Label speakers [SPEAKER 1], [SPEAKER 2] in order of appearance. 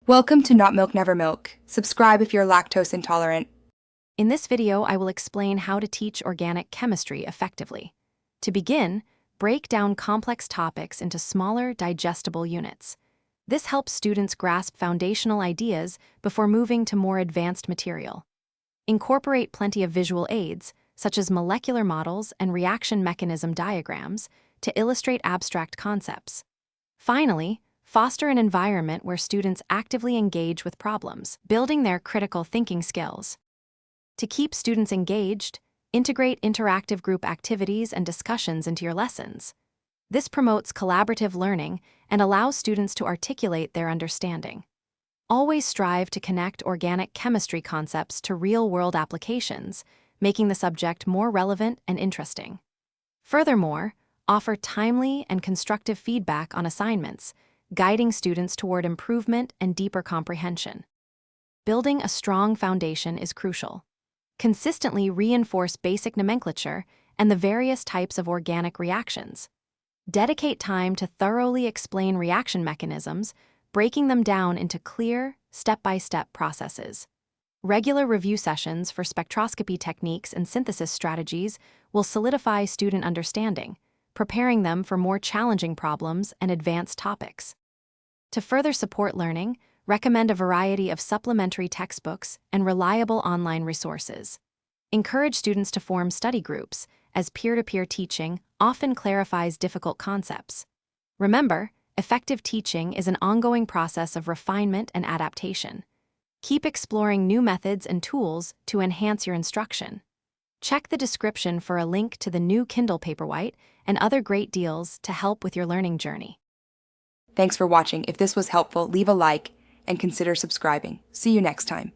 [SPEAKER 1] Welcome to Not Milk Never Milk. Subscribe if you're lactose intolerant.
[SPEAKER 2] In this video, I will explain how to teach organic chemistry effectively. To begin, break down complex topics into smaller, digestible units. This helps students grasp foundational ideas before moving to more advanced material. Incorporate plenty of visual aids, such as molecular models and reaction mechanism diagrams, to illustrate abstract concepts. Finally, foster an environment where students actively engage with problems, building their critical thinking skills. To keep students engaged, integrate interactive group activities and discussions into your lessons. This promotes collaborative learning and allows students to articulate their understanding. Always strive to connect organic chemistry concepts to real-world applications, making the subject more relevant and interesting. Furthermore, offer timely and constructive feedback on assignments, guiding students toward improvement and deeper comprehension. Building a strong foundation is crucial. Consistently reinforce basic nomenclature and the various types of organic reactions. Dedicate time to thoroughly explain reaction mechanisms, breaking them down into clear, step-by-step processes. Regular review sessions for spectroscopy techniques and synthesis strategies will solidify student understanding, preparing them for more challenging problems and advanced topics. To further support learning, recommend a variety of supplementary textbooks and reliable online resources. Encourage students to form study groups, as peer-to-peer teaching often clarifies difficult concepts. Remember, effective teaching is an ongoing process of refinement and adaptation. Keep exploring new methods and tools to enhance your instruction. Check the description for a link to the new Kindle Paperwhite and other great deals to help with your learning journey.
[SPEAKER 1] Thanks for watching. If this was helpful, leave a like and consider subscribing. See you next time.